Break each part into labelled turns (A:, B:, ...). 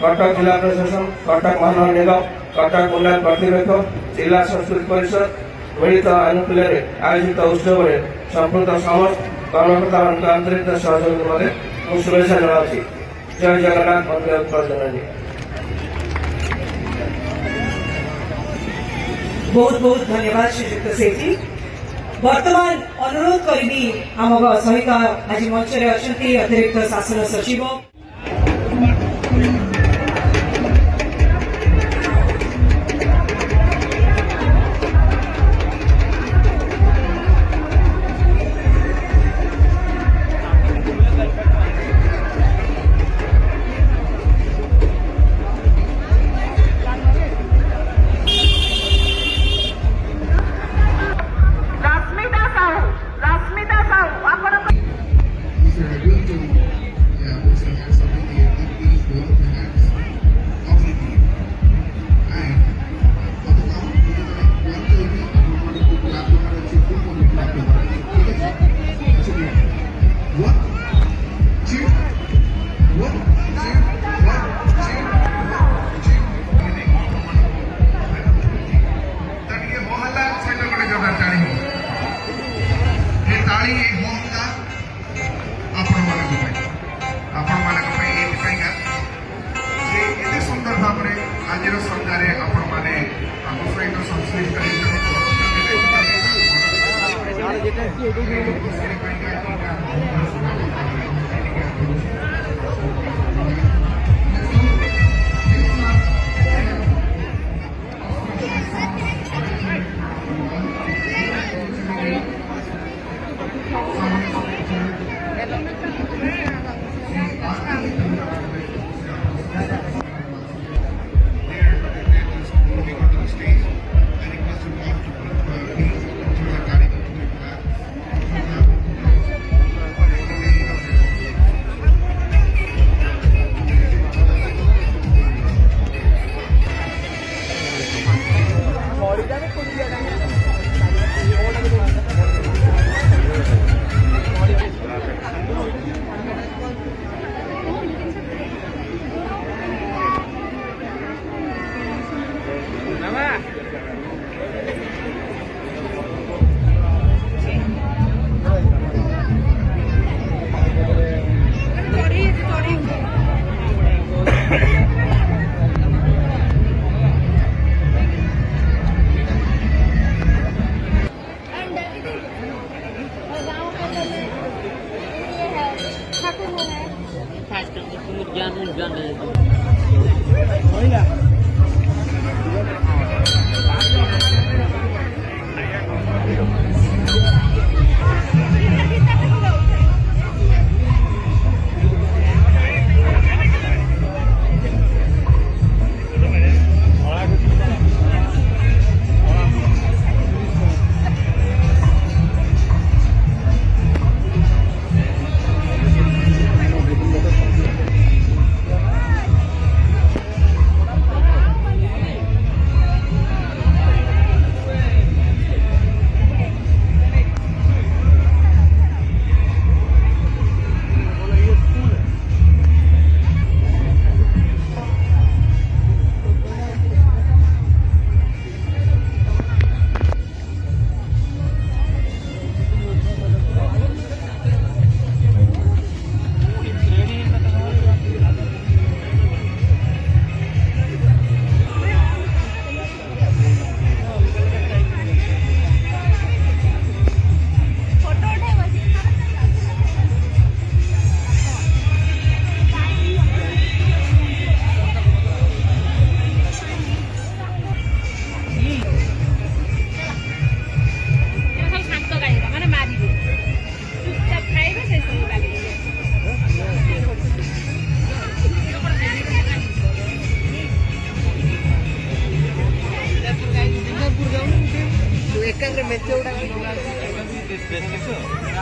A: कटक जिला प्रशासन कटक महानगर निगम कटक उन्नयन कर्तृपक्ष जिला संस्कृति परिषद मिलित आनुकूल्य आयोजित उत्सव में संपूर्ण समस्त कर्मकर्ता आंतरिक सहयोग शुभेच्छा जनावि। जय जगन्नाथ वंदे उत्कल जननी।
B: बहुत बहुत धन्यवाद श्रीजुक्त सेठी। वर्तमान अनुरोध करी आम सहित आज मंच में अच्छा अतिरिक्त शासन सचिव
C: आज संध्यारे आपण मैंने सहित संश्लिष्ट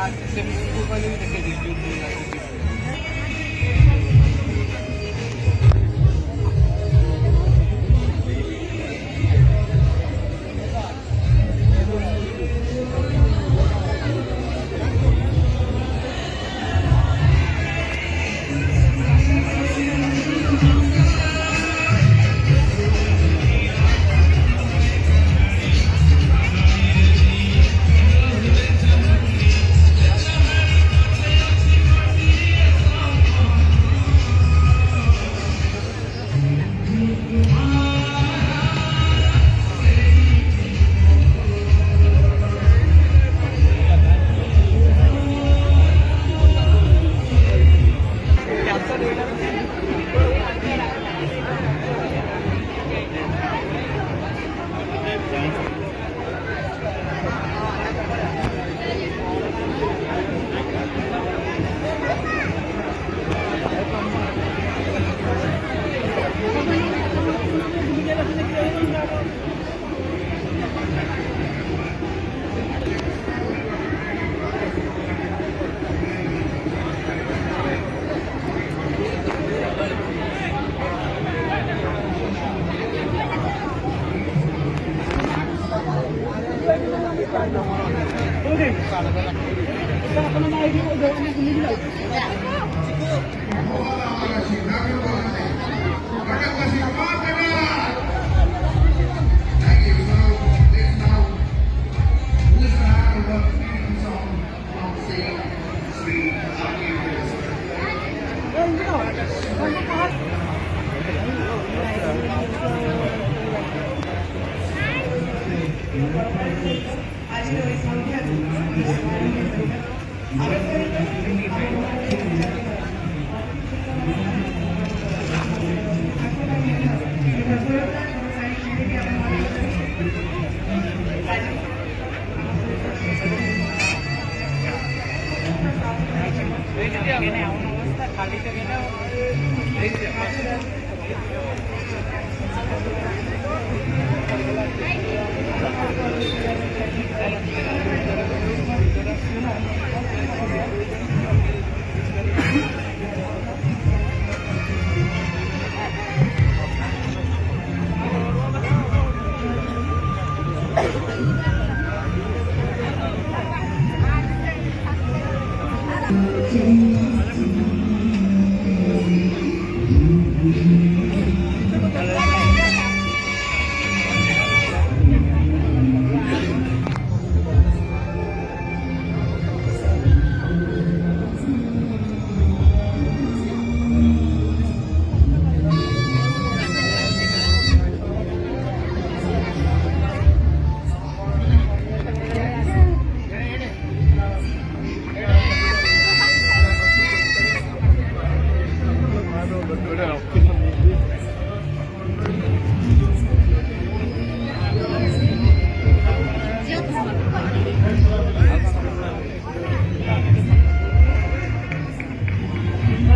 D: से मुझको पहले भी देखे रिव्यू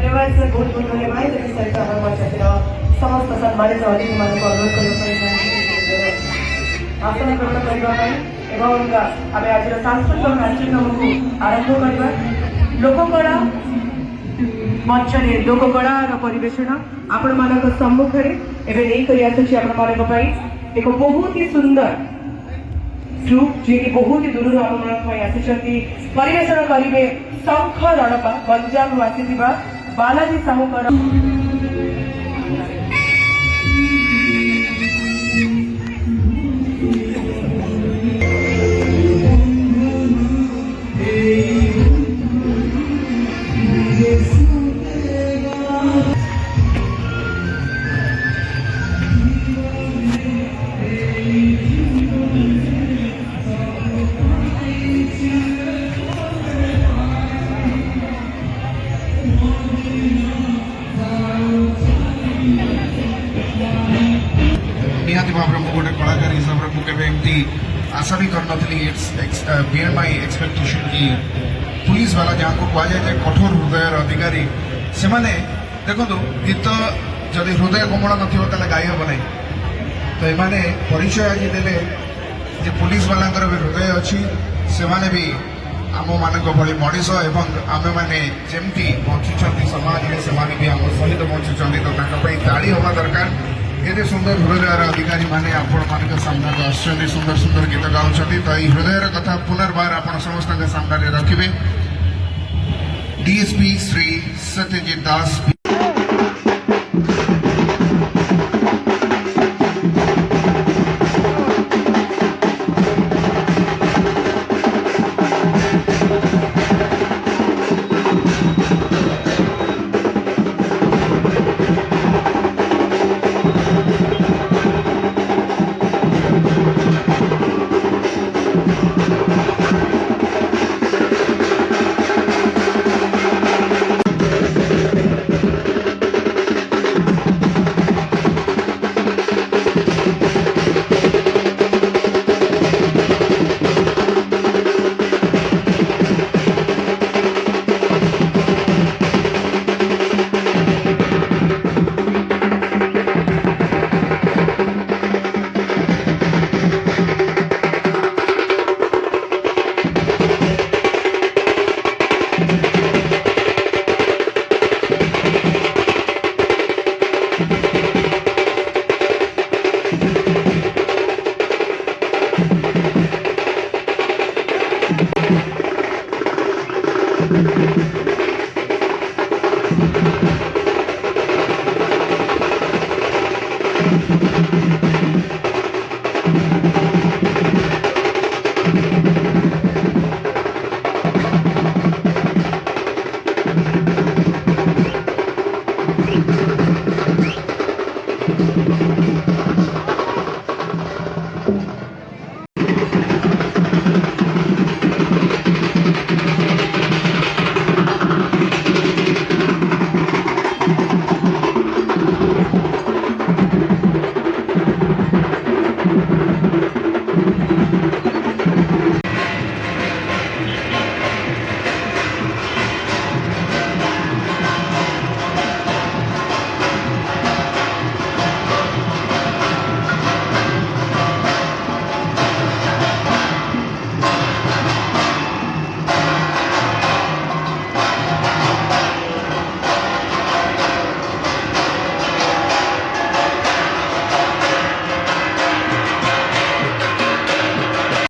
B: धन्यवाद सर, बहुत बहुत धन्यवाद। समस्त सम्मानित अतिथि मान अनुरोध आसन ग्रहण करने आम आज सांस्कृतिक कार्यक्रम को आरंभ करवा। लोककला मंच में लोककला परिवेषण आपण मान सम्मुखें एक बहुत ही सुंदर ग्रुप जी बहुत ही दूर परिवेषण करेंगे शंख रणपा गंजाम आसी बालाजी साहूकर
C: गोटे कलाकार हिसाब से मुझे एमती आशा भी कर नी इट्स बियॉन्ड माय एक्सपेक्टेशन कि पुलिस वाला जहाँ को कह जाए कठोर हृदय अधिकारी से माने देखो गीत जदि हृदय कोमल नथिबो ताले गाई हम ना। तो एमाने परिचय आज देले जे पुलिस वाला भी हृदय अच्छी से माने भी आम मान भली मनीष एवं आम मैंने जमती बଞ୍ଚुंट समाज में से भी आम सहित बଞ୍ଚुंट तो ताड़ी हवा दरकार। एते सुंदर हृदयर अधिकारी माने आपण मान सामना आसुँच सुंदर सुंदर गीत गाँच तो ये हृदयर कथा पुनर्बार आप समस्त सामने रखिए। डीएसपी श्री सत्यजित दास।